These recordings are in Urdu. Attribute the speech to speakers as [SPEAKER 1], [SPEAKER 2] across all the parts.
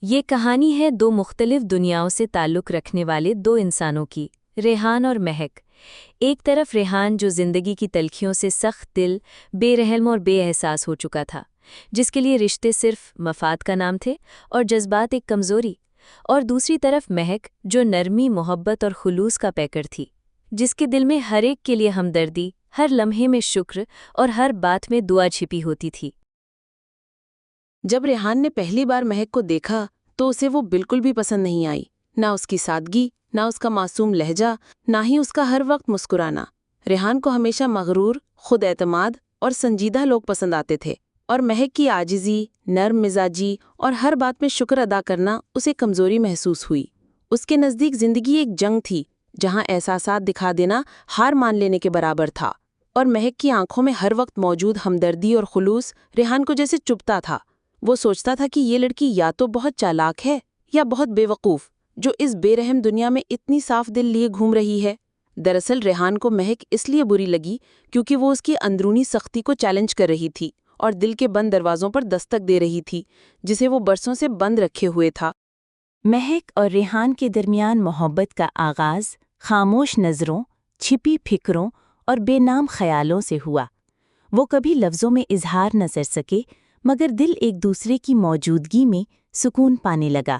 [SPEAKER 1] یہ کہانی ہے دو مختلف دنیاؤں سے تعلق رکھنے والے دو انسانوں کی، ریحان اور مہک۔ ایک طرف ریحان جو زندگی کی تلخیوں سے سخت دل، بے رحم اور بے احساس ہو چکا تھا، جس کے لیے رشتے صرف مفاد کا نام تھے اور جذبات ایک کمزوری، اور دوسری طرف مہک جو نرمی، محبت اور خلوص کا پیکر تھی، جس کے دل میں ہر ایک کے لیے ہمدردی، ہر لمحے میں شکر اور ہر بات میں دعا چھپی ہوتی تھی۔
[SPEAKER 2] جب ریحان نے پہلی بار مہک کو دیکھا تو اسے وہ بالکل بھی پسند نہیں آئی، نہ اس کی سادگی، نہ اس کا معصوم لہجہ، نہ ہی اس کا ہر وقت مسکرانا۔ ریحان کو ہمیشہ مغرور، خود اعتماد اور سنجیدہ لوگ پسند آتے تھے، اور مہک کی عاجزی، نرم مزاجی اور ہر بات میں شکر ادا کرنا اسے کمزوری محسوس ہوئی۔ اس کے نزدیک زندگی ایک جنگ تھی جہاں احساسات دکھا دینا ہار مان لینے کے برابر تھا، اور مہک کی آنکھوں میں ہر وقت موجود ہمدردی اور خلوص ریحان کو جیسے چبھتا تھا۔ وہ سوچتا تھا کہ یہ لڑکی یا تو بہت چالاک ہے یا بہت بے وقوف، جو اس بے رحم دنیا میں اتنی صاف دل لیے گھوم رہی ہے۔ دراصل ریحان کو مہک اس لیے بری لگی کیونکہ وہ اس کی اندرونی سختی کو چیلنج کر رہی تھی اور دل کے بند دروازوں پر دستک دے رہی تھی جسے وہ برسوں سے بند رکھے ہوئے تھا۔
[SPEAKER 3] مہک اور ریحان کے درمیان محبت کا آغاز خاموش نظروں، چھپی فکروں اور بے نام خیالوں سے ہوا۔ وہ کبھی لفظوں میں اظہار نہ کر سکے، مگر دل ایک دوسرے کی موجودگی میں سکون پانے لگا۔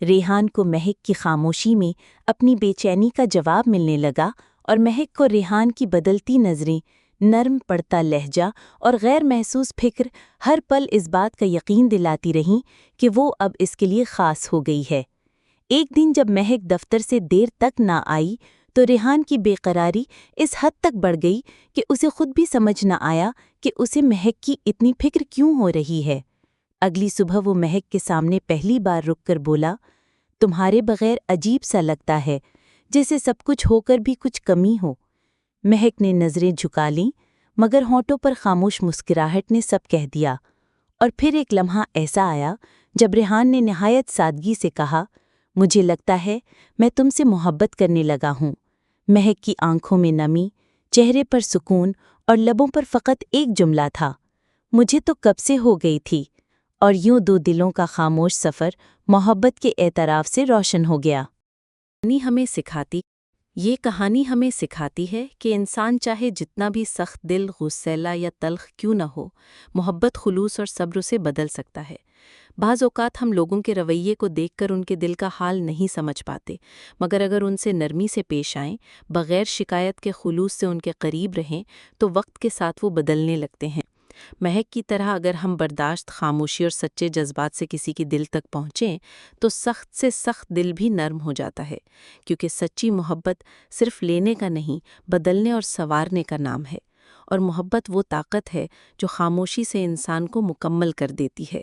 [SPEAKER 3] ریحان کو مہک کی خاموشی میں اپنی بے چینی کا جواب ملنے لگا، اور مہک کو ریحان کی بدلتی نظریں، نرم پڑتا لہجہ اور غیر محسوس فکر ہر پل اس بات کا یقین دلاتی رہیں کہ وہ اب اس کے لیے خاص ہو گئی ہے۔ ایک دن جب مہک دفتر سے دیر تک نہ آئی تو ریحان کی بے قراری اس حد تک بڑھ گئی کہ اسے خود بھی سمجھ نہ آیا کہ اسے مہک کی اتنی فکر کیوں ہو رہی ہے۔ اگلی صبح وہ مہک کے سامنے پہلی بار رک کر بولا، تمہارے بغیر عجیب سا لگتا ہے، جیسے سب کچھ ہو کر بھی کچھ کمی ہو۔ مہک نے نظریں جھکا لیں، مگر ہونٹوں پر خاموش مسکراہٹ نے سب کہہ دیا۔ اور پھر ایک لمحہ ایسا آیا جب ریحان نے نہایت سادگی سے کہا، مجھے لگتا ہے میں تم سے محبت کرنے لگا ہوں۔ مہک کی آنکھوں میں نمی، چہرے پر سکون اور لبوں پر فقط ایک جملہ تھا، مجھے تو کب سے ہو گئی تھی۔ اور یوں دو دلوں کا خاموش سفر محبت کے اعتراف سے روشن ہو گیا۔
[SPEAKER 1] یہ کہانی ہمیں سکھاتی ہے کہ انسان چاہے جتنا بھی سخت دل، غصیلا یا تلخ کیوں نہ ہو، محبت، خلوص اور صبر سے بدل سکتا ہے۔ بعض اوقات ہم لوگوں کے رویے کو دیکھ کر ان کے دل کا حال نہیں سمجھ پاتے، مگر اگر ان سے نرمی سے پیش آئیں، بغیر شکایت کے خلوص سے ان کے قریب رہیں، تو وقت کے ساتھ وہ بدلنے لگتے ہیں۔ مہک کی طرح اگر ہم برداشت، خاموشی اور سچے جذبات سے کسی کی دل تک پہنچیں تو سخت سے سخت دل بھی نرم ہو جاتا ہے، کیونکہ سچی محبت صرف لینے کا نہیں، بدلنے اور سنوارنے کا نام ہے، اور محبت وہ طاقت ہے جو خاموشی سے انسان کو مکمل کر دیتی ہے۔